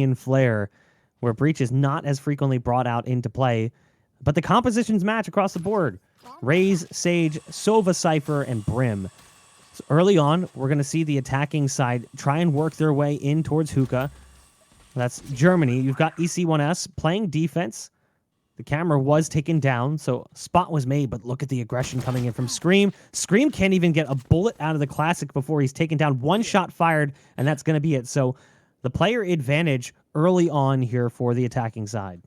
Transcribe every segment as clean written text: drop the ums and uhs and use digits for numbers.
Arcane Flare, where Breach is not as frequently brought out into play. But the compositions match across the board. Raze, Sage, Sova, Cypher, and Brim. So early on, we're going to see the attacking side try and work their way in towards Hookah. That's Germany. You've got EC1S playing defense. The camera was taken down, so spot was made, but look at the aggression coming in from Scream. Scream can't even get a bullet out of the Classic before he's taken down. One shot fired, and that's going to be it. So the player advantage early on here for the attacking side.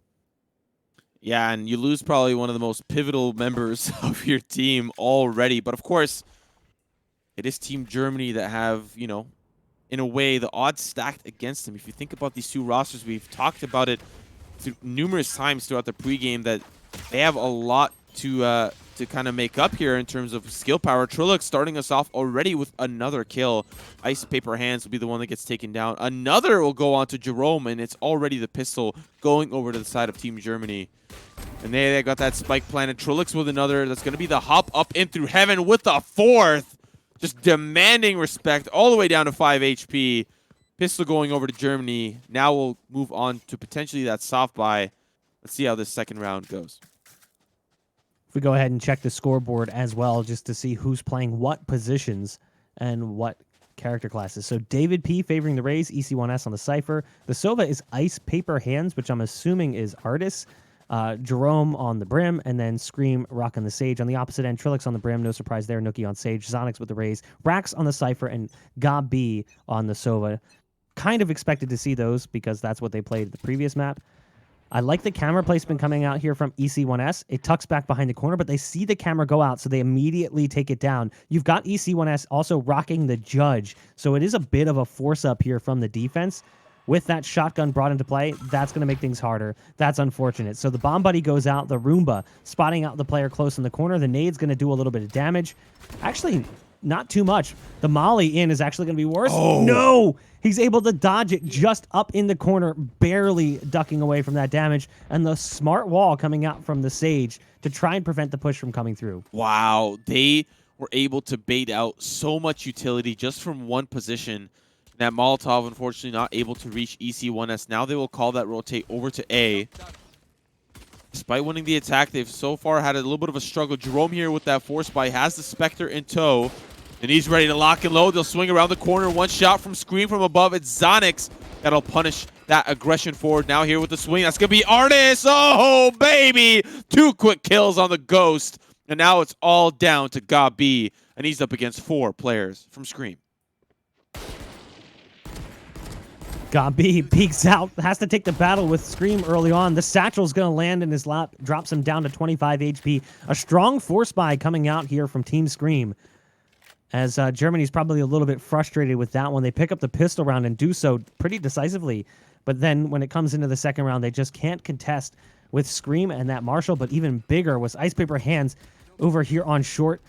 Yeah, and you lose probably one of the most pivotal members of your team already. But of course, it is Team Germany that have, you know, in a way, the odds stacked against them. If you think about these two rosters, we've talked about it numerous times throughout the pregame that they have a lot to kind of make up here in terms of skill power. Trilux starting us off already with another kill. Ice Paper Hands will be the one that gets taken down. Another will go on to Jerome, and it's already the pistol going over to the side of Team Germany. And they got that spike planted. Trilux with another. That's going to be the hop up in through heaven with the fourth. Just demanding respect all the way down to 5 HP. Pistol going over to Germany. Now we'll move on to potentially that soft buy. Let's see how this second round goes. If we go ahead and check the scoreboard as well, just to see who's playing what positions and what character classes. So David P favoring the Raze, EC1S on the Cypher. The Sova is Ice Paper Hands, which I'm assuming is Artis. Jerome on the Brim, and then Scream rocking the Sage on the opposite end. Trilix on the Brim, no surprise there. Nookie on Sage, Zonix with the Raze, Rax on the Cypher, and Gabi on the Sova. Kind of expected to see those because that's what they played the previous map. I like the camera placement coming out here from EC1S. It tucks back behind the corner, but they see the camera go out, so they immediately take it down. You've got EC1S also rocking the Judge, so it is a bit of a force up here from the defense. With that shotgun brought into play, that's going to make things harder. That's unfortunate. So the Bomb Buddy goes out, the Roomba spotting out the player close in the corner. The nade's going to do a little bit of damage. Actually, not too much. The Molly in is actually going to be worse. Oh. No! He's able to dodge it just up in the corner, barely ducking away from that damage. And the smart wall coming out from the Sage to try and prevent the push from coming through. Wow, they were able to bait out so much utility just from one position. That Molotov, unfortunately, not able to reach EC1S. Now they will call that rotate over to A. Despite winning the attack, they've so far had a little bit of a struggle. Jerome here with that force buy has the Spectre in tow. And he's ready to lock and load. They'll swing around the corner. One shot from Scream from above. It's Zonix that'll punish that aggression forward. Now here with the swing. That's going to be Artis. Oh, baby. 2 quick kills on the Ghost. And now it's all down to Gabi. And he's up against 4 players from Scream. Gabi peeks out, has to take the battle with Scream early on. The Satchel's going to land in his lap, drops him down to 25 HP. A strong force buy coming out here from Team Scream. As Germany's probably a little bit frustrated with that one. They pick up the pistol round and do so pretty decisively. But then when it comes into the second round, they just can't contest with Scream and that Marshall. But even bigger was Ice Paper Hands over here on short.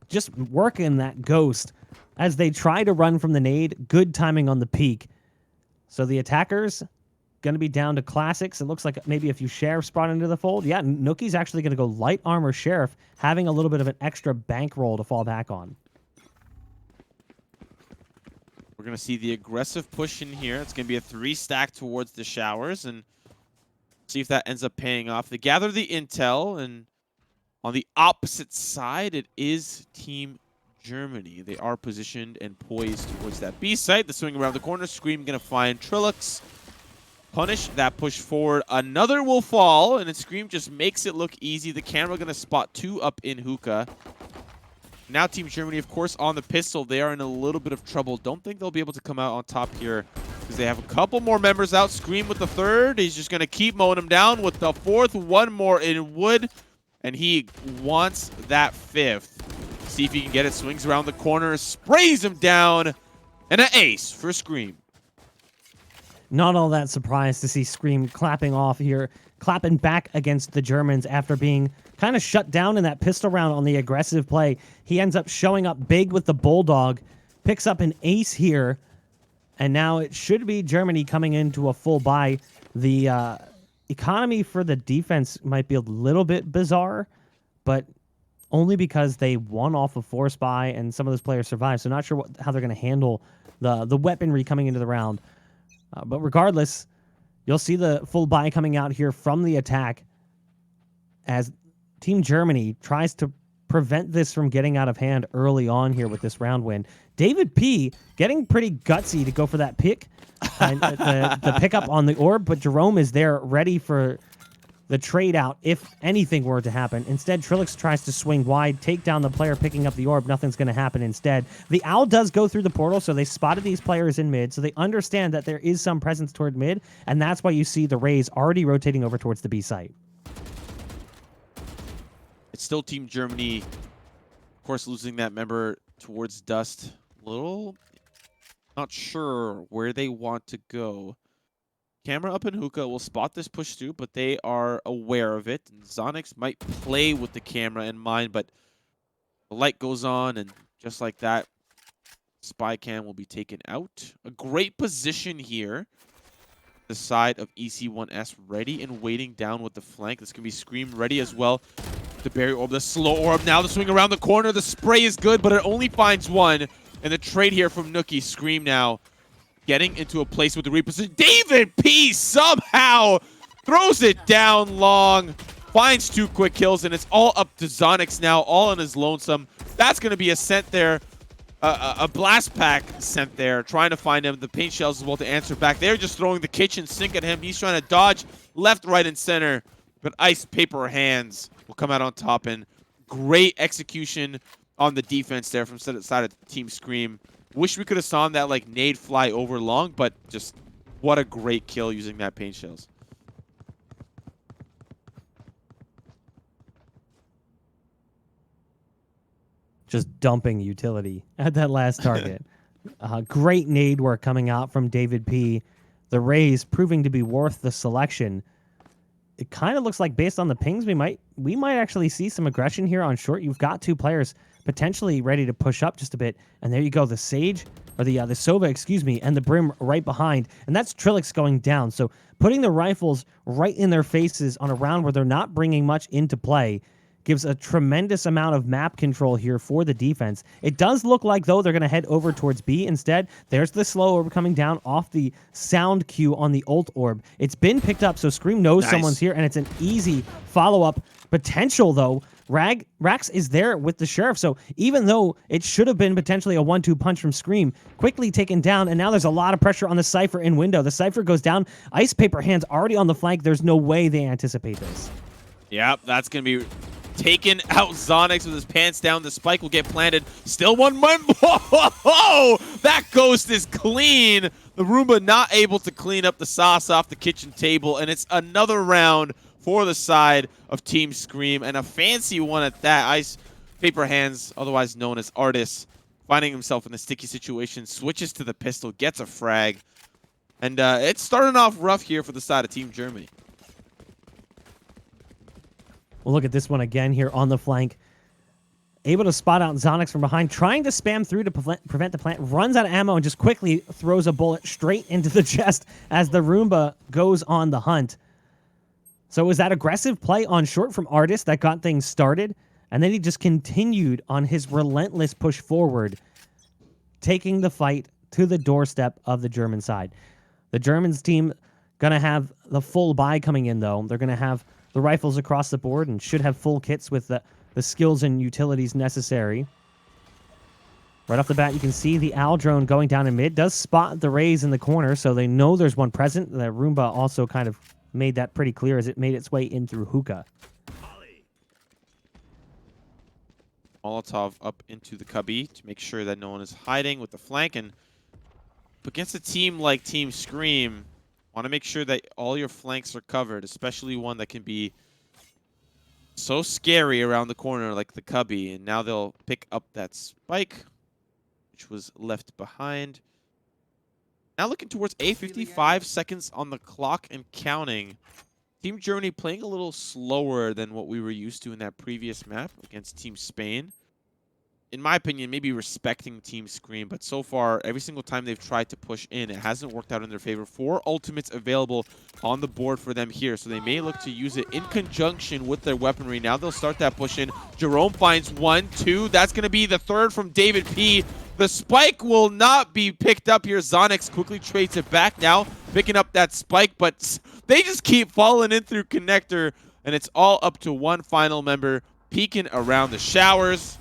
Just working that Ghost as they try to run from the nade. Good timing on the peak. So the attackers going to be down to classics. It looks like maybe a few sheriffs brought into the fold. Yeah, Nookie's actually going to go light armor sheriff, having a little bit of an extra bankroll to fall back on. We're going to see the aggressive push in here. It's going to be a 3-stack towards the showers, and see if that ends up paying off. They gather the intel, and on the opposite side, it is Team Germany. They are positioned and poised towards that B site. The swing around the corner. Scream going to find Trilux. Punish that push forward. Another will fall, and then Scream just makes it look easy. The camera going to spot 2 up in Hookah. Now Team Germany, of course, on the pistol. They are in a little bit of trouble. Don't think they'll be able to come out on top here because they have a couple more members out. Scream with the 3rd. He's just going to keep mowing them down with the 4th. One more in wood, and he wants that 5th. See if he can get it. Swings around the corner, sprays him down, and an ace for Scream. Not all that surprised to see Scream clapping off here, clapping back against the Germans after being kind of shut down in that pistol round on the aggressive play. He ends up showing up big with the Bulldog, picks up an ace here, and now it should be Germany coming into a full buy. The economy for the defense might be a little bit bizarre, but only because they won off of force buy and some of those players survived. So not sure how they're going to handle the weaponry coming into the round. But regardless, You'll see the full buy coming out here from the attack as Team Germany tries to prevent this from getting out of hand early on here with this round win. David P getting pretty gutsy to go for that pick, the pickup on the orb, but Jerome is there ready for the trade out if anything were to happen. Instead, Trilix tries to swing wide, take down the player picking up the orb. Nothing's going to happen instead. The Owl does go through the portal, so they spotted these players in mid, so they understand that there is some presence toward mid, and that's why you see the Rays already rotating over towards the B site. It's still Team Germany, of course, losing that member towards Dust. Little not sure where they want to go. Camera up in Hookah will spot this push through, but they are aware of it. And Zonix might play with the camera in mind, but the light goes on, and just like that, Spy Cam will be taken out. A great position here. The side of EC1S ready and waiting down with the flank. This can be Scream ready as well. The berry orb, the slow orb. Now the swing around the corner. The spray is good, but it only finds one. And the trade here from Nookie. Scream now getting into a place with the reposition. David P somehow throws it down long. Finds 2 quick kills, and it's all up to Zonix now, all on his lonesome. That's going to be a scent there. A blast pack sent there, trying to find him. The paint shells as well to answer back. They're just throwing the kitchen sink at him. He's trying to dodge left, right, and center. But Ice Paper Hands will come out on top, and great execution on the defense there from side of Team Scream. Wish we could have saw that like nade fly over long, but just what a great kill using that paint shells. Just dumping utility at that last target. Great nade work coming out from David P. The Rays proving to be worth the selection. It kind of looks like, based on the pings, we might actually see some aggression here on short. You've got 2 players potentially ready to push up just a bit, and there you go, the Sage, or the Sova, excuse me, and the Brim right behind, and that's Trilix going down. So putting the rifles right in their faces on a round where they're not bringing much into play gives a tremendous amount of map control here for the defense. It does look like, though, they're going to head over towards B instead. There's the slow orb coming down off the sound cue on the ult orb. It's been picked up, so Scream knows someone's here, and it's an easy follow-up potential, though. Rax is there with the Sheriff, so even though it should have been potentially a 1-2 punch from Scream, quickly taken down, and now there's a lot of pressure on the Cypher in window. The Cypher goes down. Ice Paper Hands already on the flank. There's no way they anticipate this. Yep, that's going to be taken out. Zonix with his pants down. The spike will get planted. Still one man. Whoa! That ghost is clean. The Roomba not able to clean up the sauce off the kitchen table, and it's another round for the side of Team Scream, and a fancy one at that. Ice Paper Hands, otherwise known as Artis, finding himself in a sticky situation, switches to the pistol, gets a frag, and it's starting off rough here for the side of Team Germany. We'll look at this one again here on the flank. Able to spot out Zonix from behind, trying to spam through to prevent the plant, runs out of ammo and just quickly throws a bullet straight into the chest as the Roomba goes on the hunt. So was that aggressive play on short from Artis that got things started? And then he just continued on his relentless push forward, taking the fight to the doorstep of the German side. The Germans team going to have the full buy coming in, though. They're going to have the rifles across the board and should have full kits with the skills and utilities necessary. Right off the bat, you can see the Owl drone going down in mid. Does spot the Rays in the corner, so they know there's one present. The Roomba also kind of made that pretty clear as it made its way in through Hookah. Molotov up into the cubby to make sure that no one is hiding with the flank. And against a team like Team Scream, want to make sure that all your flanks are covered, especially one that can be so scary around the corner like the cubby. And now they'll pick up that spike, which was left behind. Now looking towards A, 55 seconds on the clock and counting. Team Germany playing a little slower than what we were used to in that previous map against Team Spain. in my opinion, maybe respecting Team Scream, but so far, every single time they've tried to push in, it hasn't worked out in their favor. 4 ultimates available on the board for them here, so they may look to use it in conjunction with their weaponry. Now they'll start that push in. Jerome finds 1, 2. That's going to be the third from David P. The spike will not be picked up here. Zonix quickly trades it back now, picking up that spike, but they just keep falling in through connector, and it's all up to one final member peeking around the showers.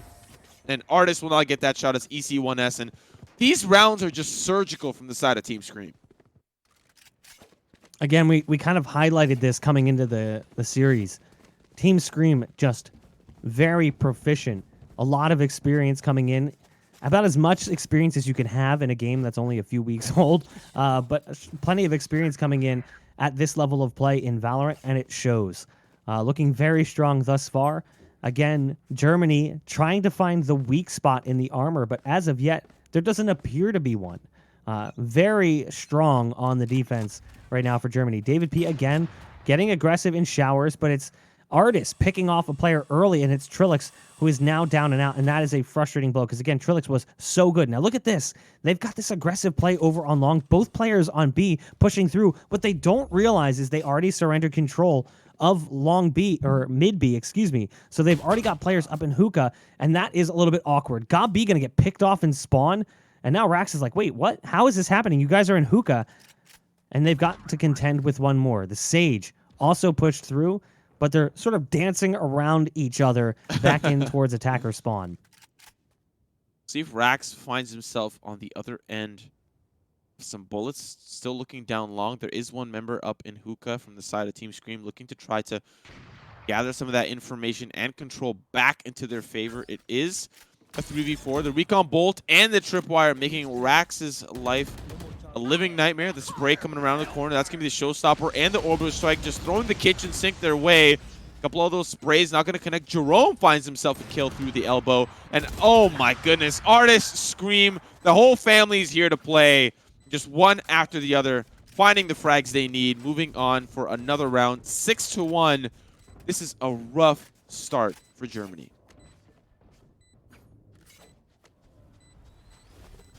And Artist will not get that shot as EC1S. And these rounds are just surgical from the side of Team Scream. Again, we kind of highlighted this coming into the series. Team Scream just very proficient. A lot of experience coming in. About as much experience as you can have in a game that's only a few weeks old. But plenty of experience coming in at this level of play in Valorant, and it shows. Looking very strong thus far. Again, Germany trying to find the weak spot in the armor, but as of yet, there doesn't appear to be one. Very strong on the defense right now for Germany. David P, again, getting aggressive in showers, but it's Artist picking off a player early, and it's Trilix who is now down and out, and that is a frustrating blow because, again, Trilix was so good. Now, look at this. They've got this aggressive play over on long. Both players on B pushing through. What they don't realize is they already surrendered control of long B, or mid B, excuse me. So they've already got players up in hookah, and that is a little bit awkward. Gob B going to get picked off in spawn, and now Rax is like, wait, what? How is this happening? You guys are in hookah, and they've got to contend with one more. The Sage also pushed through, but they're sort of dancing around each other back in towards attacker spawn. See if Rax finds himself on the other end. Some bullets, still looking down long. There is one member up in hookah from the side of Team Scream looking to try to gather some of that information and control back into their favor. It is a 3v4. The recon bolt and the tripwire making Rax's life a living nightmare. The spray coming around the corner. That's going to be the showstopper, and the orbital strike just throwing the kitchen sink their way. A couple of those sprays not going to connect. Jerome finds himself a kill through the elbow. And oh my goodness, Artist, Scream, the whole family's here to play. Just one after the other, finding the frags they need, moving on for another round. 6-1. This is a rough start for Germany.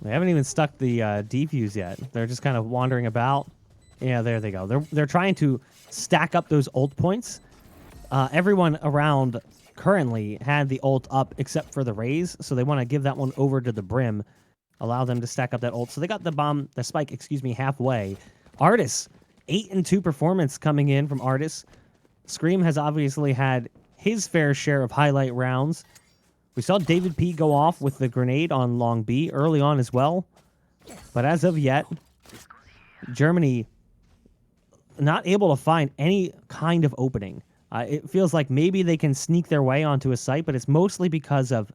They haven't even stuck the defuse yet. They're just kind of wandering about. Yeah, there they go. They're trying to stack up those ult points. Everyone around currently had the ult up except for the Raze, so they want to give that one over to the Brim. Allow them to stack up that ult. So they got the spike, excuse me, halfway. Artist, 8-2 performance coming in from Artist. Scream has obviously had his fair share of highlight rounds. We saw David P go off with the grenade on long B early on as well. But as of yet, Germany not able to find any kind of opening. It feels like maybe they can sneak their way onto a site, but it's mostly because of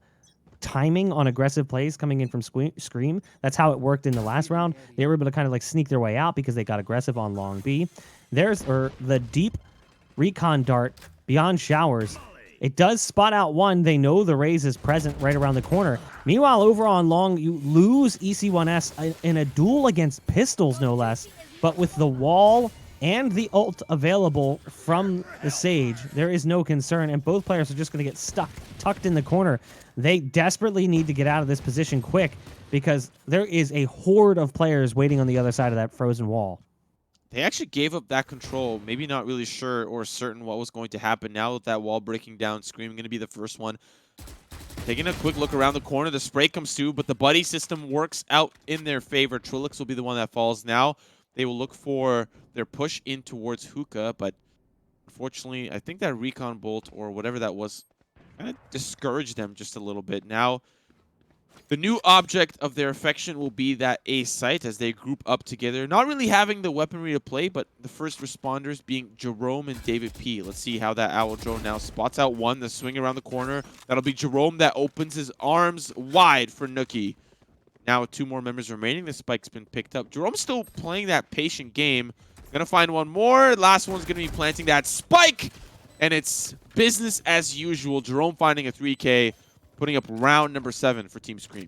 timing on aggressive plays coming in from Scream. That's how it worked in the last round. They were able to kind of like sneak their way out because they got aggressive on long B. There's the deep recon dart beyond showers. It does spot out one. They know the Raze is present right around the corner. Meanwhile, over on long, you lose EC1S in a duel against pistols, no less. But with the wall and the ult available from the Sage, there is no concern, and both players are just going to get stuck, tucked in the corner. They desperately need to get out of this position quick because there is a horde of players waiting on the other side of that frozen wall. They actually gave up that control, maybe not really sure or certain what was going to happen. Now with that wall breaking down, Scream going to be the first one. Taking a quick look around the corner, the spray comes through, but the buddy system works out in their favor. Trilix will be the one that falls. Now they will look for their push in towards hookah, but unfortunately, I think that recon bolt or whatever that was kind of discouraged them just a little bit. Now, the new object of their affection will be that A site as they group up together. Not really having the weaponry to play, but the first responders being Jerome and David P. Let's see how that owl drone now spots out one. The swing around the corner. That'll be Jerome that opens his arms wide for Nookie. Now with 2 more members remaining, the spike's been picked up. Jerome's still playing that patient game. Gonna find one more. Last one's gonna be planting that spike. And it's business as usual. Jerome finding a 3K. Putting up round number 7 for Team Scream.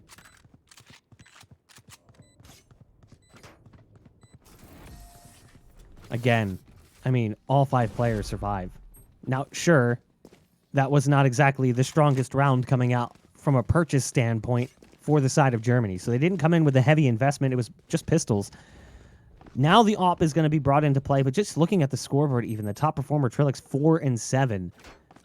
Again, I mean, all 5 players survive. Now, sure, that was not exactly the strongest round coming out from a purchase standpoint for the side of Germany. So they didn't come in with a heavy investment. It was just pistols. Now the AWP is going to be brought into play, but just looking at the scoreboard, even the top performer, Trilix, 4 and 7.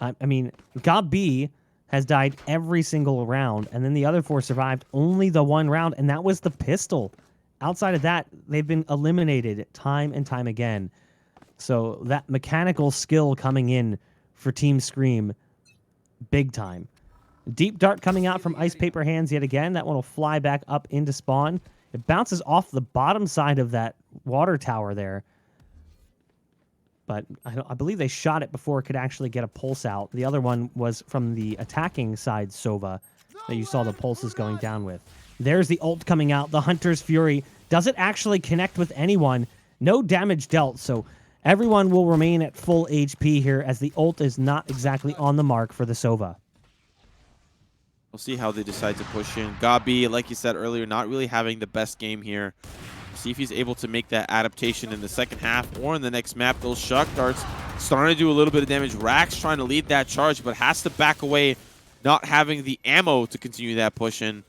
I mean, Gob B has died every single round, and then the other 4 survived only the 1 round, and that was the pistol. Outside of that, they've been eliminated time and time again. So that mechanical skill coming in for Team Scream, big time. Deep dart coming out from Ice Paper Hands yet again. That one will fly back up into spawn. It bounces off the bottom side of that water tower there. But I believe they shot it before it could actually get a pulse out. The other one was from the attacking side Sova that you saw the pulses going down with. There's the ult coming out. The Hunter's Fury. Does it actually connect with anyone? No damage dealt, so everyone will remain at full HP here as the ult is not exactly on the mark for the Sova. We'll see how they decide to push in. Gabi, like you said earlier, not really having the best game here. See if he's able to make that adaptation in the second half or in the next map. Those shock darts starting to do a little bit of damage. Rax trying to lead that charge, but has to back away, not having the ammo to continue that push in.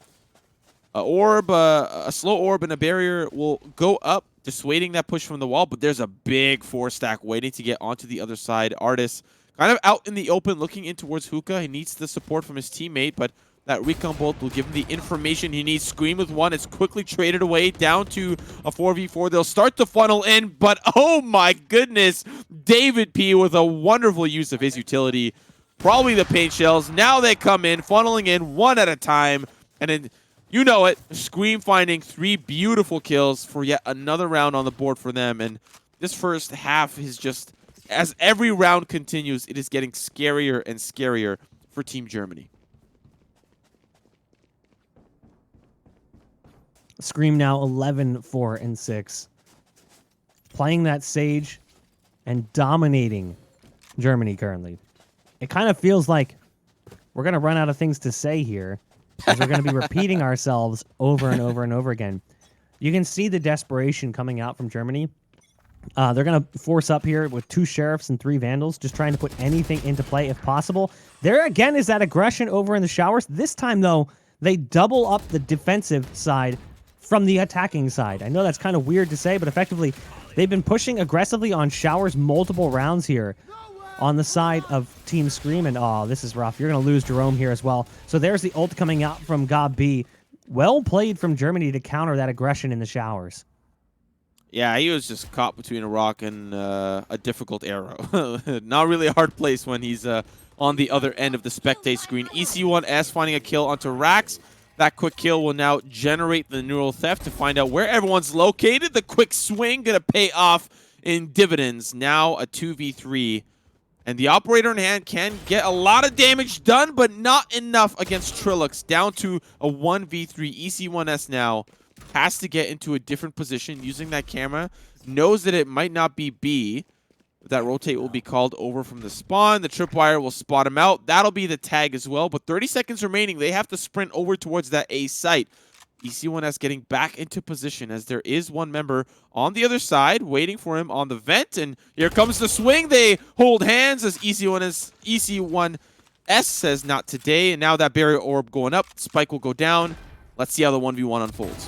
A slow orb and a barrier will go up, dissuading that push from the wall, but there's a big 4-stack waiting to get onto the other side. Artis kind of out in the open, looking in towards Hookah. He needs the support from his teammate, but that recon bolt will give him the information he needs. Scream with 1. It's quickly traded away down to a 4v4. They'll start to funnel in, but oh my goodness, David P with a wonderful use of his utility. Probably the paint shells. Now they come in, funneling in 1 at a time, and then you know it, Scream finding 3 beautiful kills for yet another round on the board for them. And this first half is just, as every round continues, it is getting scarier and scarier for Team Germany. Scream now 11, 4, and 6. Playing that Sage and dominating Germany currently. It kind of feels like we're going to run out of things to say here, as we're going to be repeating ourselves over and over and over again. You can see the desperation coming out from Germany. They're going to force up here with 2 Sheriffs and 3 Vandals, just trying to put anything into play if possible. There again is that aggression over in the showers. This time, though, they double up the defensive side from the attacking side. I know that's kind of weird to say, but effectively, they've been pushing aggressively on showers multiple rounds here on the side of Team Scream, and oh, this is rough. You're going to lose Jerome here as well. So there's the ult coming out from Gob B. Well played from Germany to counter that aggression in the showers. Yeah, he was just caught between a rock and a difficult arrow. Not really a hard place when he's on the other end of the spectate screen. EC1S finding a kill onto Rax. That quick kill will now generate the neural theft to find out where everyone's located. The quick swing going to pay off in dividends. Now a 2v3. And the operator in hand can get a lot of damage done, but not enough against Trilix. Down to a 1v3. EC1S now has to get into a different position using that camera. Knows that it might not be B. That rotate will be called over from the spawn. The tripwire will spot him out. That'll be the tag as well. But 30 seconds remaining. They have to sprint over towards that A site. EC1S getting back into position as there is one member on the other side waiting for him on the vent. And here comes the swing. They hold hands as EC1S says not today. And now that barrier orb going up. Spike will go down. Let's see how the 1v1 unfolds.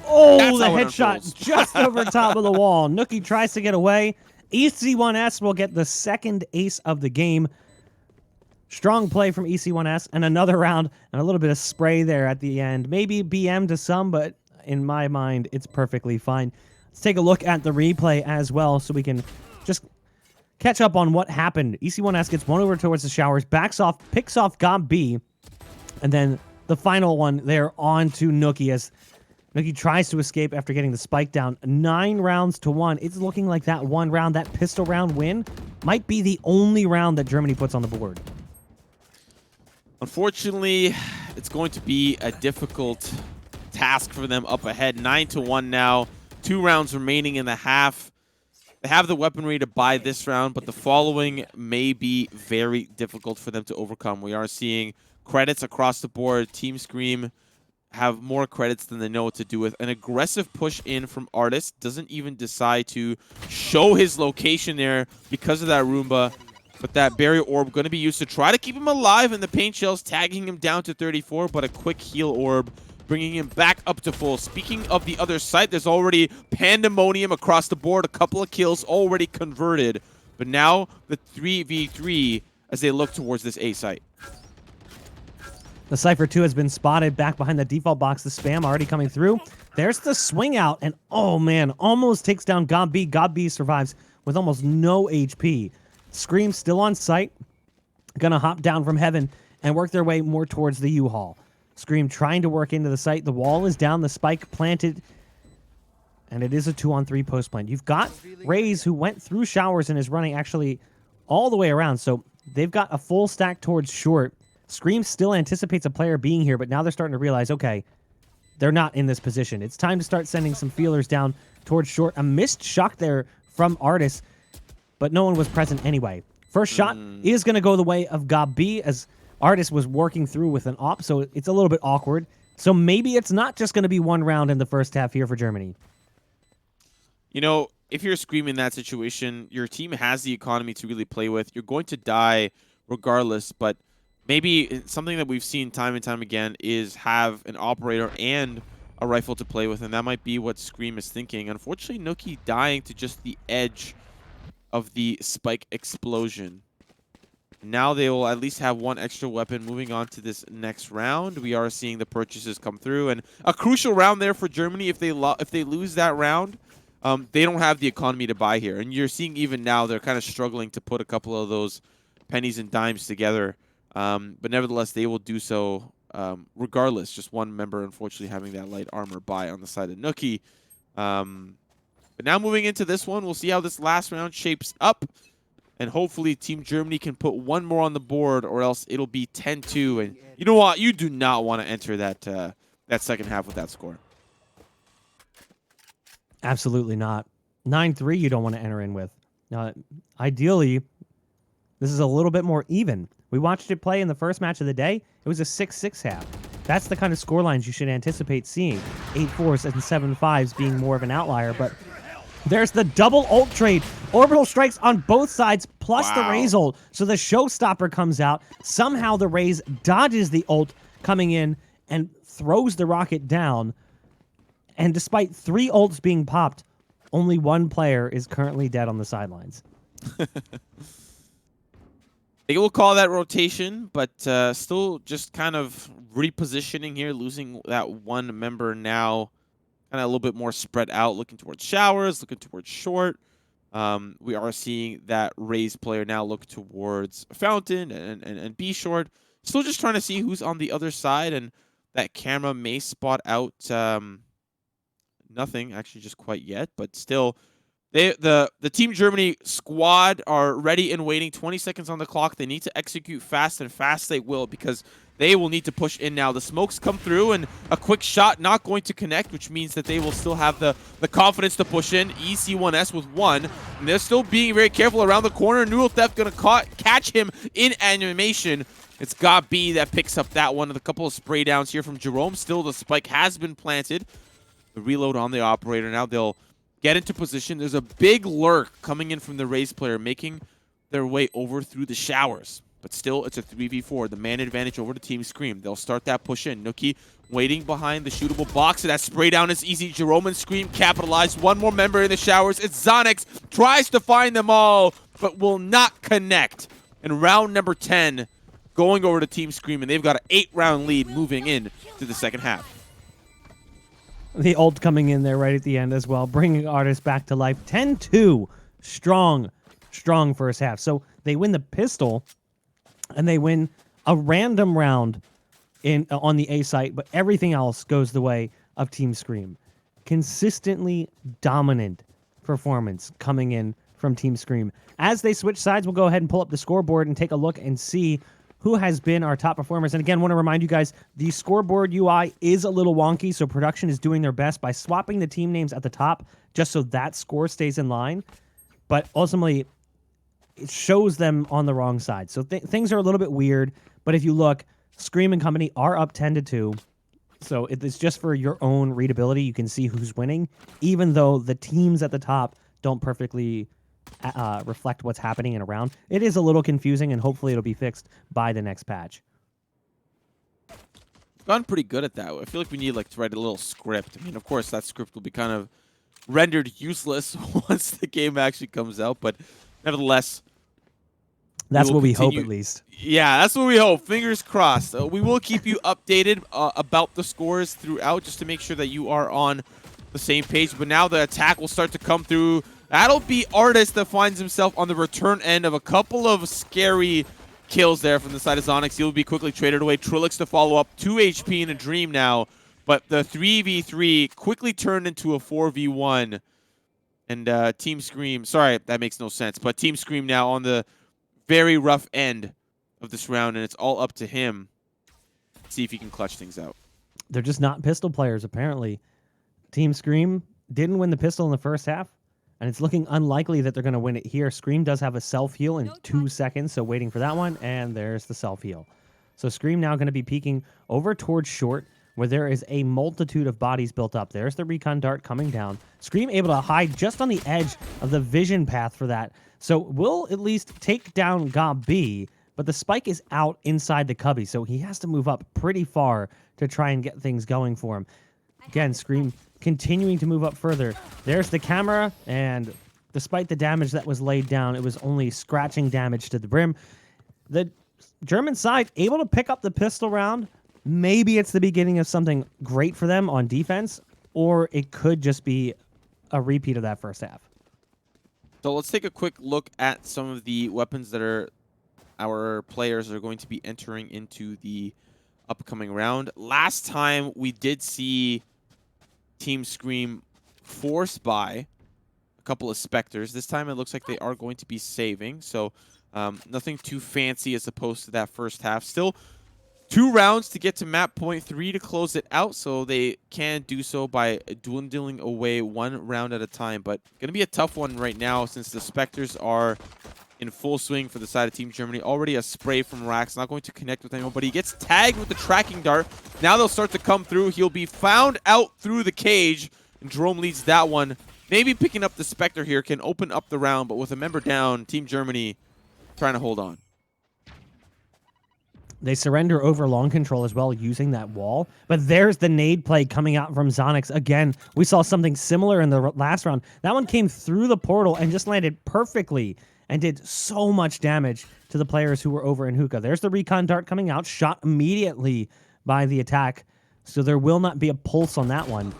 Oh, the headshot just over top of the wall. Nookie tries to get away. EC1S will get the second ace of the game. Strong play from EC1S, and another round, and a little bit of spray there at the end. Maybe BM to some, but in my mind, it's perfectly fine. Let's take a look at the replay as well, so we can just catch up on what happened. EC1S gets one over towards the showers, backs off, picks off Gob B, and then the final one there on to Nookie as Nookie tries to escape after getting the spike down. 9 rounds to 1. It's looking like that one round, that pistol round win, might be the only round that Germany puts on the board. Unfortunately, it's going to be a difficult task for them up ahead. 9 to 1 now. 2 rounds remaining in the half. They have the weaponry to buy this round, but the following may be very difficult for them to overcome. We are seeing credits across the board. Team Scream have more credits than they know what to do with. An aggressive push in from Artis. Doesn't even decide to show his location there because of that Roomba. But that barrier orb going to be used to try to keep him alive, and the paint shells tagging him down to 34, but a quick heal orb bringing him back up to full. Speaking of the other side, there's already pandemonium across the board. A couple of kills already converted. But now the 3v3 as they look towards this A site. The Cypher 2 has been spotted back behind the default box. The spam already coming through. There's the swing out, and oh man, almost takes down God B. God B survives with almost no HP. Scream still on site. Gonna hop down from heaven and work their way more towards the U-Haul. Scream trying to work into the site. The wall is down, the spike planted, and it is a 2-on-3 post plant. You've got Raze, who went through showers and is running actually all the way around, so they've got a full stack towards short. Scream still anticipates a player being here, but now they're starting to realize, okay, they're not in this position. It's time to start sending some feelers down towards short. A missed shot there from Artis, but no one was present anyway. First shot is going to go the way of God B, as Artis was working through with an op, so it's a little bit awkward. So maybe it's not just going to be one round in the first half here for Germany. You know, if you're Scream in that situation, your team has the economy to really play with. You're going to die regardless, but maybe something that we've seen time and time again is have an operator and a rifle to play with, and that might be what Scream is thinking. Unfortunately, Nookie dying to just the edge of the spike explosion. Now they will at least have one extra weapon moving on to this next round. We are seeing the purchases come through, and a crucial round there for Germany. If they lose that round, they don't have the economy to buy here. And you're seeing even now they're kind of struggling to put a couple of those pennies and dimes together. But nevertheless, they will do so regardless. Just one member, unfortunately, having that light armor buy on the side of Nookie. But now moving into this one, we'll see how this last round shapes up. And hopefully Team Germany can put one more on the board, or else it'll be 10-2. And you know what? You do not want to enter that second half with that score. Absolutely not. 9-3 you don't want to enter in with. Now, ideally, this is a little bit more even. We watched it play in the first match of the day. It was a 6-6 half. That's the kind of score lines you should anticipate seeing. 8-4s and 7-5s being more of an outlier, but there's the double ult trade. Orbital strikes on both sides, plus the Raze ult. So the showstopper comes out. Somehow the Raze dodges the ult coming in and throws the rocket down. And despite 3 ults being popped, only one player is currently dead on the sidelines. They will call that rotation, but still just kind of repositioning here, losing that one member now. Kind of a little bit more spread out, looking towards showers, looking towards short. We are seeing that Raze player now look towards Fountain and B short. Still just trying to see who's on the other side, and that camera may spot out nothing actually just quite yet, but still the Team Germany squad are ready and waiting. 20 seconds on the clock. They need to execute fast, and fast they will, because they will need to push in now. The smokes come through, and a quick shot not going to connect, which means that they will still have the confidence to push in. EC1S with 1, and they're still being very careful around the corner. Neural Theft going to catch him in animation. It's God B that picks up that one. And a couple of spray downs here from Jerome. Still, the spike has been planted. The reload on the operator. Now they'll get into position. There's a big lurk coming in from the Raze player, making their way over through the showers. But still, it's a 3v4. The man advantage over to Team Scream. They'll start that push in. Nookie waiting behind the shootable box. And that spray down is easy. Jerome and Scream capitalize. One more member in the showers. It's Zonix. Tries to find them all, but will not connect. And round number 10 going over to Team Scream. And they've got an 8-round lead moving in to the second half. The ult coming in there right at the end as well, bringing Artis back to life. 10-2. Strong first half. So they win the pistol, and they win a random round on the A site, but everything else goes the way of Team Scream. Consistently dominant performance coming in from Team Scream. As they switch sides, we'll go ahead and pull up the scoreboard and take a look and see who has been our top performers. And again, want to remind you guys, the scoreboard UI is a little wonky, so production is doing their best by swapping the team names at the top just so that score stays in line. But ultimately, it shows them on the wrong side. So things are a little bit weird, but if you look, Scream and company are up 10-2. So it's just for your own readability. You can see who's winning, even though the teams at the top don't perfectly reflect what's happening in a round. It is a little confusing, and hopefully it'll be fixed by the next patch. Gotten pretty good at that. I feel like we need like to write a little script. I mean, of course, that script will be kind of rendered useless once the game actually comes out, but nevertheless, that's what we hope, continue. at least. Yeah, that's what we hope. Fingers crossed. We will keep you updated about the scores throughout, just to make sure that you are on the same page. But now the attack will start to come through. That'll be Artist that finds himself on the return end of a couple of scary kills there from the side of Zonix. He'll be quickly traded away. Trilix to follow up. 2 HP in a dream now. But the 3v3 quickly turned into a 4v1. And Team Scream, sorry, that makes no sense. But Team Scream now on the very rough end of this round, and it's all up to him. Let's see if he can clutch things out. They're just not pistol players, apparently. Team Scream didn't win the pistol in the first half, and it's looking unlikely that they're going to win it here. Scream does have a self-heal in 2 seconds, so waiting for that one, and there's the self-heal. So Scream now going to be peeking over towards short, where there is a multitude of bodies built up. There's the recon dart coming down. Scream able to hide just on the edge of the vision path for that. So we'll at least take down Gob B, but the spike is out inside the cubby, so he has to move up pretty far to try and get things going for him. Again, Scream continuing to move up further. There's the camera, and despite the damage that was laid down, it was only scratching damage to the brim. The German side able to pick up the pistol round. Maybe it's the beginning of something great for them on defense, or it could just be a repeat of that first half. So let's take a quick look at some of the weapons that our players are going to be entering into the upcoming round. Last time we did see Team Scream force buy a couple of Spectres. This time it looks like they are going to be saving. So nothing too fancy as opposed to that first half. Still 2 rounds to get to map point 3 to close it out, so they can do so by dwindling away 1 round at a time. But going to be a tough one right now since the Spectres are in full swing for the side of Team Germany. Already a spray from Rax, not going to connect with anyone, but he gets tagged with the tracking dart. Now they'll start to come through. He'll be found out through the cage, and Jerome leads that one. Maybe picking up the Spectre here can open up the round, but with a member down, Team Germany trying to hold on. They surrender over long control as well, using that wall. But there's the nade play coming out from Zonix. Again, we saw something similar in the last round. That one came through the portal and just landed perfectly and did so much damage to the players who were over in hookah. There's the recon dart coming out, shot immediately by the attack. So there will not be a pulse on that one.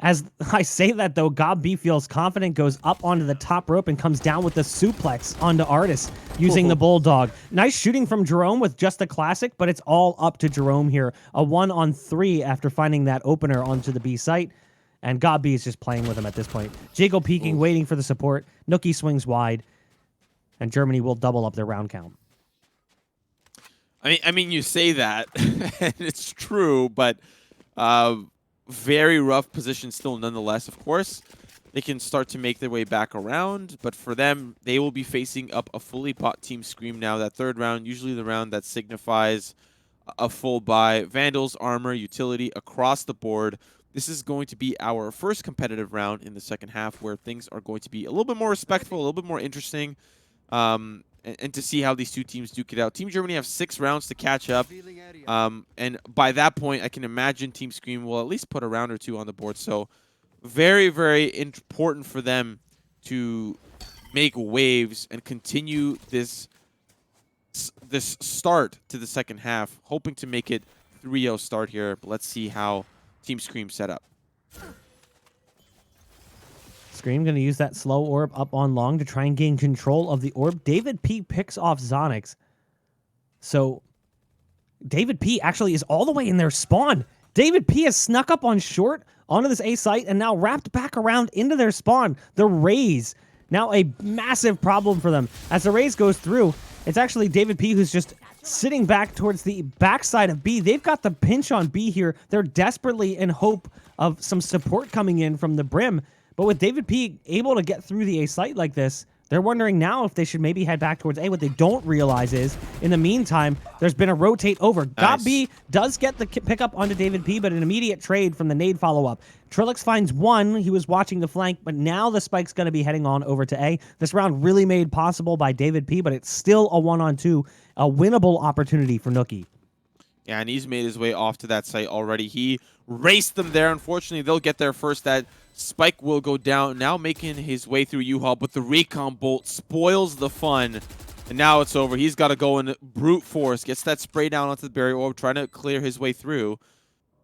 As I say that, though, Gob B feels confident, goes up onto the top rope and comes down with the suplex onto Artist using the Bulldog. Nice shooting from Jerome with just a classic, but it's all up to Jerome here. A 1-on-3 after finding that opener onto the B site, and Gob B is just playing with him at this point. Jago peeking, waiting for the support. Nookie swings wide, and Germany will double up their round count. I mean, you say that, and it's true, but very rough position still nonetheless. Of course, they can start to make their way back around, but for them, they will be facing up a fully bought Team Scream now. That third round, usually the round that signifies a full buy. Vandals, armor, utility across the board. This is going to be our first competitive round in the second half where things are going to be a little bit more respectful, a little bit more interesting, and to see how these two teams duke it out. Team Germany have 6 rounds to catch up, and by that point, I can imagine Team Scream will at least put a round or 2 on the board. So very, very important for them to make waves and continue this start to the second half, hoping to make it 3-0 start here. But let's see how Team Scream set up. Scream going to use that slow orb up on long to try and gain control of the orb. David P picks off Zonix. So David P actually is all the way in their spawn. David P has snuck up on short onto this A site and now wrapped back around into their spawn. The Raze, now a massive problem for them. As the Raze goes through, it's actually David P who's just sitting back towards the backside of B. They've got the pinch on B here. They're desperately in hope of some support coming in from the Brim. But with David P able to get through the A site like this, They're wondering now if they should maybe head back towards A. What they don't realize is, in the meantime, there's been a rotate over. Nice. B does get the pickup onto David P, but an immediate trade from the nade follow-up. Trilix finds one. He was watching the flank, but now the spike's going to be heading on over to A. This round really made possible by David P, but it's still a 1-on-2, a winnable opportunity for Nookie. Yeah, and he's made his way off to that site already. He raced them there. Unfortunately, they'll get there first. That spike will go down. Now making his way through U-Haul, but the recon bolt spoils the fun. And now it's over. He's got to go in brute force. Gets that spray down onto the barrier orb, trying to clear his way through.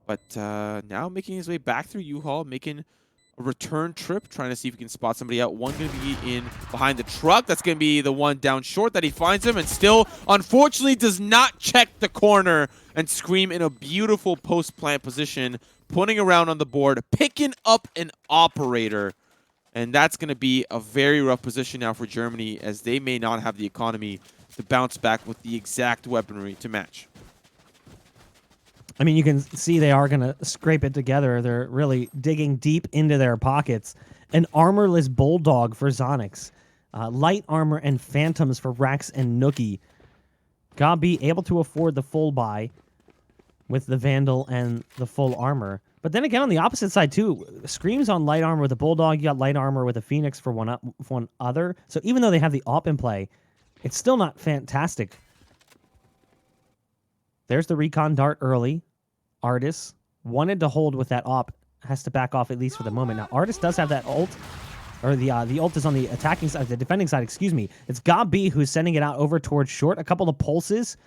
But now making his way back through U-Haul, making a return trip, trying to see if he can spot somebody out. One going to be in behind the truck. That's going to be the one down short that he finds him, and still, unfortunately, does not check the corner. And Scream in a beautiful post-plant position, putting around on the board, picking up an operator. And that's going to be a very rough position now for Germany, as they may not have the economy to bounce back with the exact weaponry to match. I mean, you can see they are going to scrape it together. They're really digging deep into their pockets. An armorless Bulldog for Zonix. Light armor and Phantoms for Rax and Nookie. Gabi able to afford the full buy with the Vandal and the full armor. But then again, on the opposite side, too, Scream's on light armor with a Bulldog. You got light armor with a Phoenix for one other. So even though they have the AWP in play, it's still not fantastic. There's the recon dart early. Artis wanted to hold with that AWP. Has to back off at least for the moment. Now, Artis does have that ult. Or the ult is on the attacking side, the defending side, excuse me. It's Gabi who's sending it out over towards short. A couple of pulses.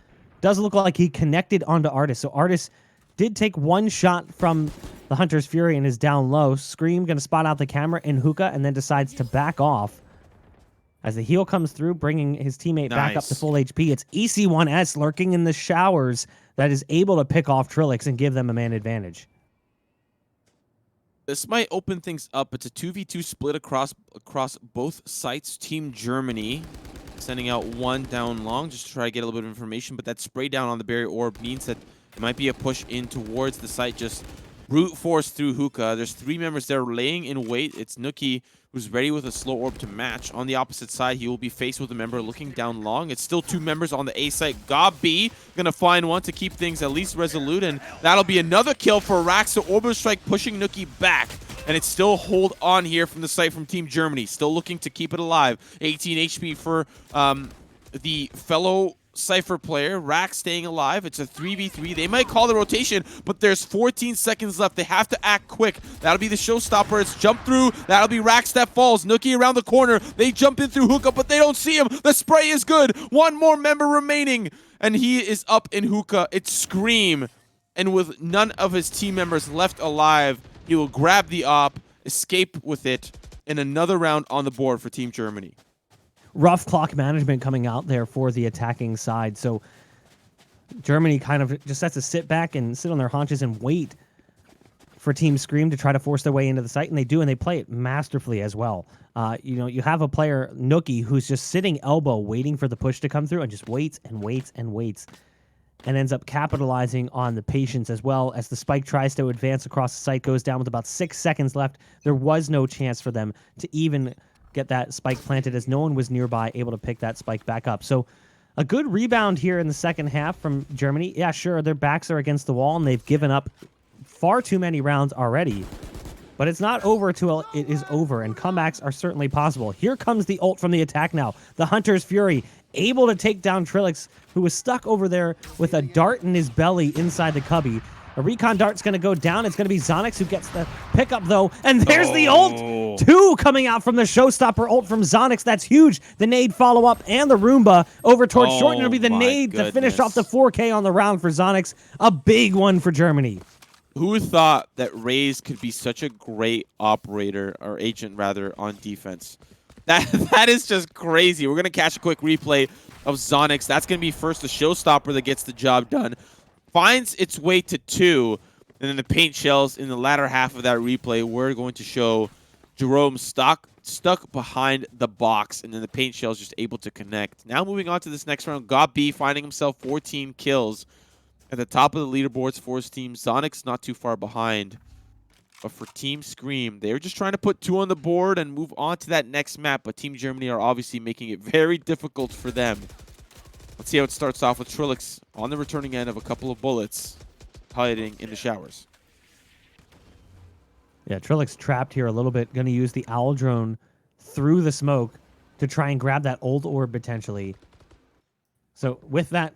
Does look like he connected onto Artis. So Artis did take one shot from the Hunter's Fury and is down low. Scream going to spot out the camera in Hookah and then decides to back off. As the heal comes through, bringing his teammate back up to full HP. It's EC1S lurking in the showers that is able to pick off Trilix and give them a man advantage. This might open things up. It's a 2v2 split across both sites. Team Germany sending out one down long just to try to get a little bit of information. But that spray down on the barrier orb means that it might be a push in towards the site. Just brute force through Hookah. There's three members there laying in wait. It's Nookie, who's ready with a slow orb to match. On the opposite side, he will be faced with a member looking down long. It's still two members on the A site. Gabi going to find one to keep things at least resolute, and that'll be another kill for Rax. So Orbital Strike pushing Nookie back, and it's still hold on here from the site from Team Germany. Still looking to keep it alive. 18 HP for the fellow Cypher player. Rax staying alive. It's a 3v3. They might call the rotation, but there's 14 seconds left. They have to act quick. That'll be the showstopper. It's jump through. That'll be Rax that falls. Nookie around the corner. They jump in through Hookah, but they don't see him. The spray is good. One more member remaining, and he is up in Hookah. It's Scream, and with none of his team members left alive, he will grab the op, escape with it, and another round on the board for Team Germany. Rough clock management coming out there for the attacking side. So Germany kind of just has to sit back and sit on their haunches and wait for Team Scream to try to force their way into the site, and they do, and they play it masterfully as well. You have a player, Nookie, who's just sitting elbow waiting for the push to come through and just waits and waits and waits and ends up capitalizing on the patience as well. As the spike tries to advance across the site, goes down with about 6 seconds left. There was no chance for them to even get that spike planted, as no one was nearby able to pick that spike back up. So a good rebound here in the second half from Germany. Yeah, sure, their backs are against the wall, and they've given up far too many rounds already. But it's not over till it is over, and comebacks are certainly possible. Here comes the ult from the attack now. The Hunter's Fury, able to take down Trilix, who was stuck over there with a dart in his belly inside the cubby. A recon dart's going to go down. It's going to be Zonix who gets the pickup, though. And there's the ult! 2 coming out from the showstopper ult from Zonix. That's huge. The nade follow-up and the Roomba over towards short. And it'll be the nade to finish off the 4K on the round for Zonix. A big one for Germany. Who thought that Raze could be such a great operator, or agent rather, on defense? That is just crazy. We're going to catch a quick replay of Zonix. That's going to be first the showstopper that gets the job done. Finds its way to 2, and then the paint shells in the latter half of that replay. We're going to show Jerome stuck behind the box, and then the paint shells just able to connect. Now moving on to this next round, Gabi finding himself 14 kills at the top of the leaderboards for his team. Zonix not too far behind. But for Team Scream, they're just trying to put 2 on the board and move on to that next map. But Team Germany are obviously making it very difficult for them. Let's see how it starts off with Trilix on the returning end of a couple of bullets, hiding in the showers. Yeah, Trilix trapped here a little bit. Going to use the Owl Drone through the smoke to try and grab that old orb potentially. So with that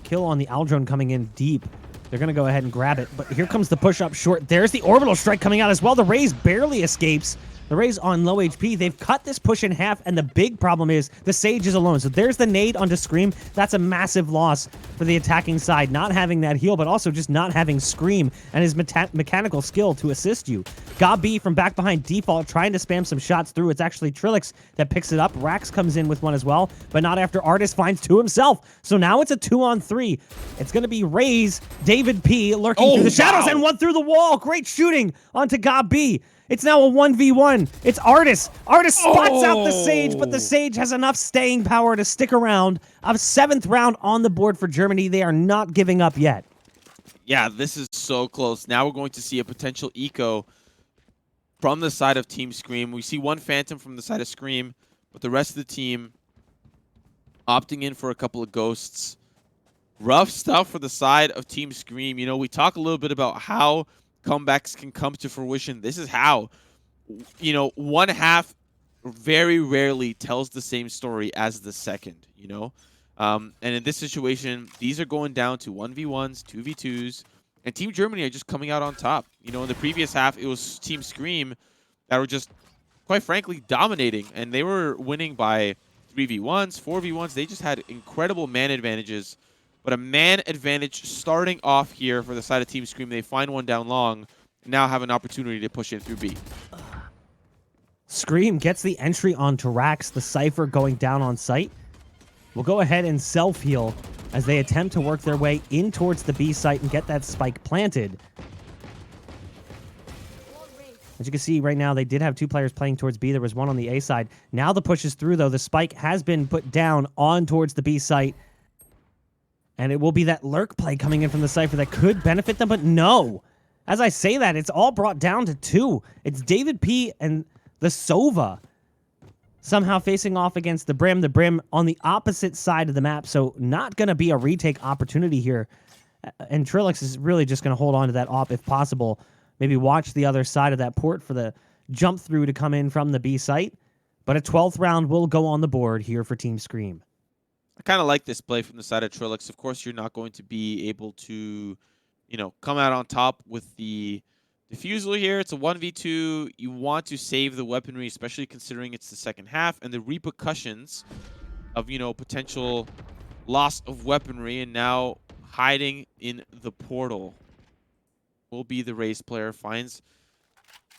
kill on the Owl Drone coming in deep, they're going to go ahead and grab it. But here comes the push up short. There's the orbital strike coming out as well. The Raze barely escapes. The Raze on low HP. They've cut this push in half, and the big problem is the Sage is alone. So there's the nade onto Scream. That's a massive loss for the attacking side, not having that heal, but also just not having Scream and his mechanical skill to assist you. Gabi from back behind default, trying to spam some shots through. It's actually Trilix that picks it up. Rax comes in with one as well, but not after Artist finds 2 himself. So now it's a 2-on-3. It's going to be Raze, David P lurking through the shadows, and one through the wall. Great shooting onto Gabi. It's now a 1v1. It's Artist. Artist spots out the Sage, but the Sage has enough staying power to stick around. A 7th round on the board for Germany. They are not giving up yet. Yeah, this is so close. Now we're going to see a potential eco from the side of Team Scream. We see one Phantom from the side of Scream, but the rest of the team opting in for a couple of ghosts. Rough stuff for the side of Team Scream. You know, we talk a little bit about how comebacks can come to fruition. This is how. You know, one half very rarely tells the same story as the second, you know? And in this situation, these are going down to 1v1s, 2v2s, and Team Germany are just coming out on top. You know, in the previous half, it was Team Scream that were just, quite frankly, dominating, and they were winning by 3v1s, 4v1s. They just had incredible man advantages. But a man advantage starting off here for the side of Team Scream. They find one down long, and now have an opportunity to push in through B. Scream gets the entry onto Rax, the Cypher going down on site. We'll go ahead and self-heal as they attempt to work their way in towards the B site and get that spike planted. As you can see right now, they did have 2 players playing towards B. There was one on the A side. Now the push is through, though. The spike has been put down on towards the B site. And it will be that lurk play coming in from the Cypher that could benefit them, but no. As I say that, it's all brought down to 2. It's David P and the Sova somehow facing off against the Brim. The Brim on the opposite side of the map, so not going to be a retake opportunity here. And Trilix is really just going to hold on to that op if possible. Maybe watch the other side of that port for the jump through to come in from the B site. But a 12th round will go on the board here for Team Scream. I kind of like this play from the side of Trilix. Of course, you're not going to be able to, you know, come out on top with the diffusal here. It's a 1v2. You want to save the weaponry, especially considering it's the second half and the repercussions of, you know, potential loss of weaponry. And now hiding in the portal will be the Raze player. Finds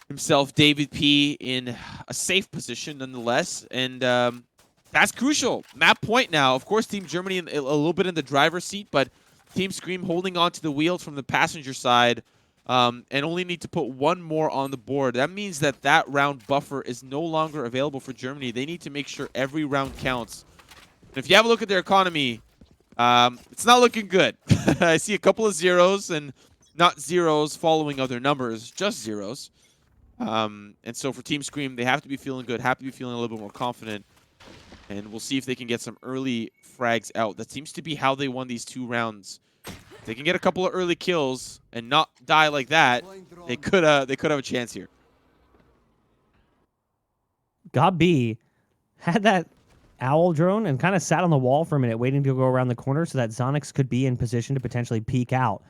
himself, David P, in a safe position nonetheless. And, that's crucial. Map point now. Of course, Team Germany a little bit in the driver's seat, but Team Scream holding on to the wheels from the passenger side and only need to put 1 more on the board. That means that that round buffer is no longer available for Germany. They need to make sure every round counts. And if you have a look at their economy, it's not looking good. I see a couple of zeros and not zeros following other numbers, just zeros. And so for Team Scream, they have to be feeling good, have to be feeling a little bit more confident. And we'll see if they can get some early frags out. That seems to be how they won these 2 rounds. If they can get a couple of early kills and not die like that, they could have a chance here. Gabi had that Owl Drone and kind of sat on the wall for a minute, waiting to go around the corner so that Zonix could be in position to potentially peek out.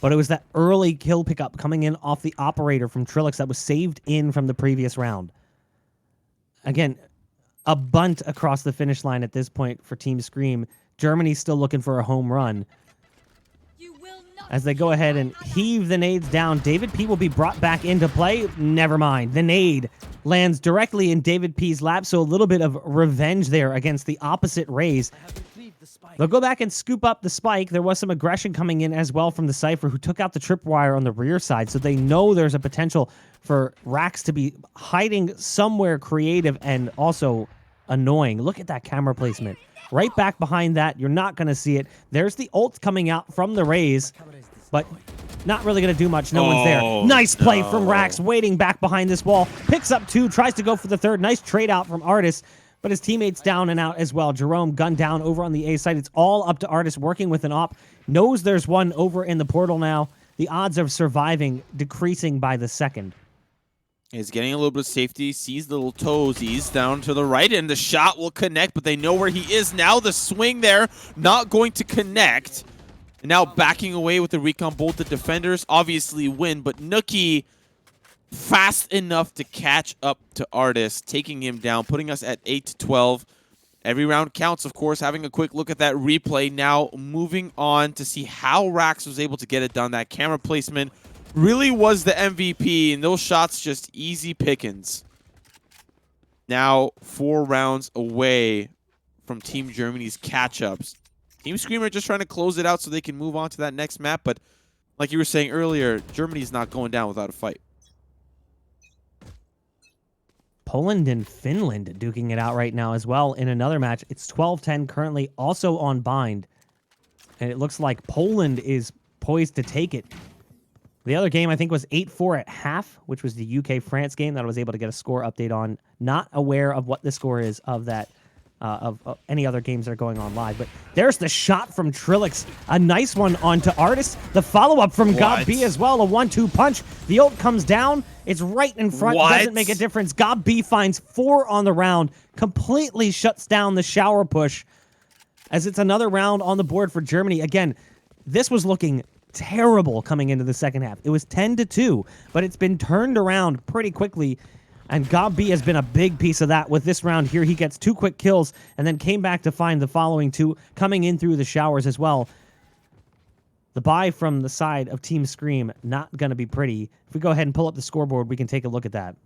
But it was that early kill pickup coming in off the operator from Trilix that was saved in from the previous round. Again, a bunt across the finish line at this point for Team Scream. Germany's still looking for a home run. As they go ahead and heave the nades down, David P will be brought back into play. Never mind. The nade lands directly in David P's lap, so a little bit of revenge there against the opposite Raze. They'll go back and scoop up the spike. There was some aggression coming in as well from the Cypher, who took out the tripwire on the rear side, so they know there's a potential for Rax to be hiding somewhere creative and also annoying. Look at that camera placement. Right back behind that. You're not going to see it. There's the ult coming out from the Raze, but Not really going to do much. No one's there. Oh, Nice play from no. Rax, waiting back behind this wall. Picks up 2, tries to go for the 3rd. Nice trade out from Artis, but his teammates down and out as well. Jerome gunned down over on the A side. It's all up to Artis working with an op. Knows there's one over in the portal now. The odds of surviving decreasing by the second. He's getting a little bit of safety, sees the little toesies down to the right, and the shot will connect, but they know where he is now. The swing there, not going to connect. And now backing away with the recon bolt. The defenders obviously win, but Nookie fast enough to catch up to Artis, taking him down, putting us at 8-12. Every round counts, of course. Having a quick look at that replay. Now moving on to see how Rax was able to get it done. That camera placement really was the MVP, and those shots just easy pickings. Now 4 rounds away from Team Germany's catch-ups. Team Screamer just trying to close it out so they can move on to that next map, but like you were saying earlier, Germany's not going down without a fight. Poland and Finland duking it out right now as well in another match. It's 12-10 currently, also on bind. And it looks like Poland is poised to take it. The other game, I think, was 8-4 at half, which was the UK-France game that I was able to get a score update on. Not aware of what the score is of that, of any other games that are going on live. But there's the shot from Trilix. A nice one onto Artis. The follow-up from Gob B as well. A 1-2 punch. The ult comes down. It's right in front. Doesn't make a difference. Gob B finds 4 on the round. Completely shuts down the shower push. As it's another round on the board for Germany. Again, this was looking terrible coming into the second half. It was 10-2, but it's been turned around pretty quickly, and Gob B has been a big piece of that with this round here. He gets 2 quick kills and then came back to find the following 2 coming in through the showers as well. The buy from the side of Team Scream, not going to be pretty. If we go ahead and pull up the scoreboard, we can take a look at that.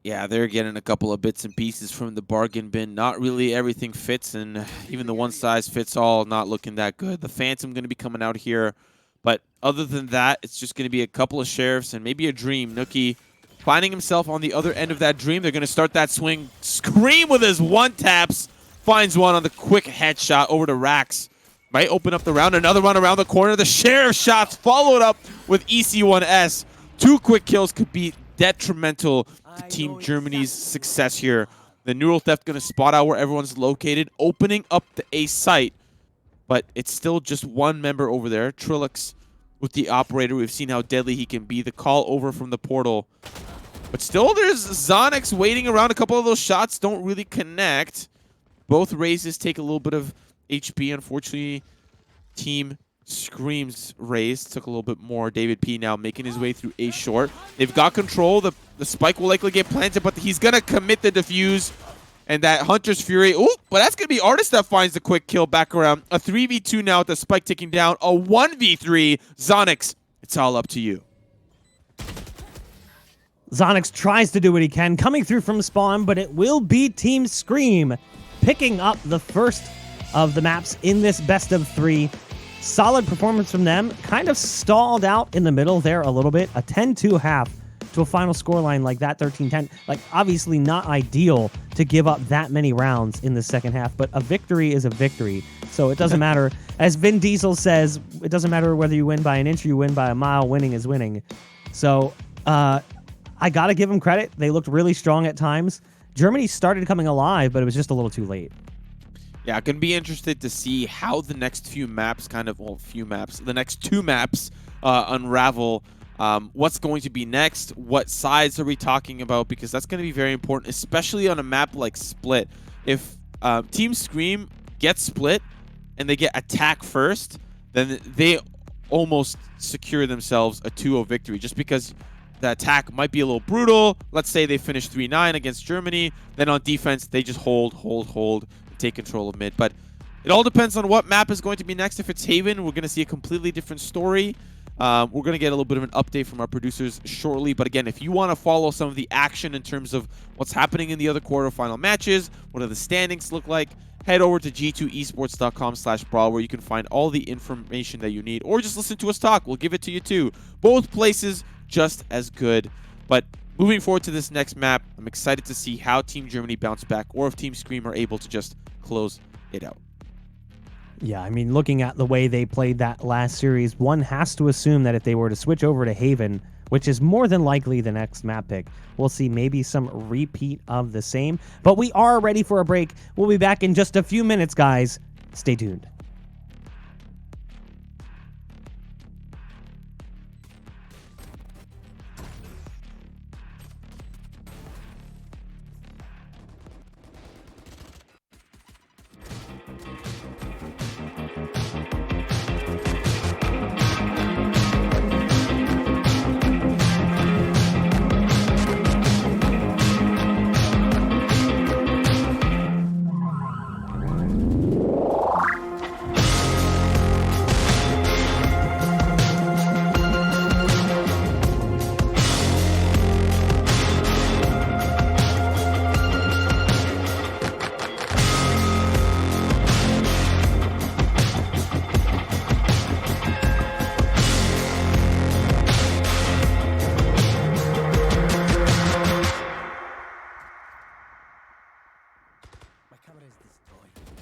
Yeah, they're getting a couple of bits and pieces from the bargain bin. Not really everything fits, and even the one-size-fits-all not looking that good. The Phantom going to be coming out here, but other than that, it's just going to be a couple of Sheriffs and maybe a Dream. Nookie finding himself on the other end of that Dream. They're going to start that swing. Scream with his one-taps. Finds one on the quick headshot over to Rax. Might open up the round. Another one around the corner. The Sheriff shots followed up with EC1S. 2 quick kills could be detrimental to Team Germany's success here. The Neural Theft going to spot out where everyone's located, opening up the A site, but it's still just one member over there. Trilix with the operator. We've seen how deadly he can be. The call over from the portal. But still there's Zonix waiting around. A couple of those shots don't really connect. Both raises take a little bit of HP. Unfortunately, Team Scream's raise took a little bit more. David P now making his way through A short. They've got control. The spike will likely get planted, but he's going to commit the defuse. And that Hunter's Fury. Ooh, but that's going to be Artis that finds the quick kill back around. A 3v2 now with the spike ticking down. A 1v3. Zonix, it's all up to you. Zonix tries to do what he can, coming through from spawn, but it will be Team Scream picking up the first of the maps in this best of 3. Solid performance from them. Kind of stalled out in the middle there a little bit. A 10-2 half to a final scoreline like that, 13-10. Like, obviously not ideal to give up that many rounds in the second half, but a victory is a victory. So it doesn't matter. As Vin Diesel says, it doesn't matter whether you win by an inch or you win by a mile. Winning is winning. So I got to give them credit. They looked really strong at times. Germany started coming alive, but it was just a little too late. Yeah, going to be interested to see how the next few maps the next 2 maps unravel. What's going to be next? What sides are we talking about? Because that's going to be very important, especially on a map like Split. If Team Scream gets Split and they get attack first, then they almost secure themselves a 2-0 victory just because the attack might be a little brutal. Let's say they finish 3-9 against Germany. Then on defense, they just hold, and take control of mid. But it all depends on what map is going to be next. If it's Haven, we're going to see a completely different story. We're going to get a little bit of an update from our producers shortly. But again, if you want to follow some of the action in terms of what's happening in the other quarterfinal matches, what do the standings look like, head over to g2esports.com/brawl where you can find all the information that you need. Or just listen to us talk. We'll give it to you too. Both places just as good. But moving forward to this next map, I'm excited to see how Team Germany bounce back or if Team Scream are able to just close it out. Yeah, I mean, looking at the way they played that last series, one has to assume that if they were to switch over to Haven, which is more than likely the next map pick, we'll see maybe some repeat of the same. But we are ready for a break. We'll be back in just a few minutes, guys. Stay tuned. My camera is destroyed.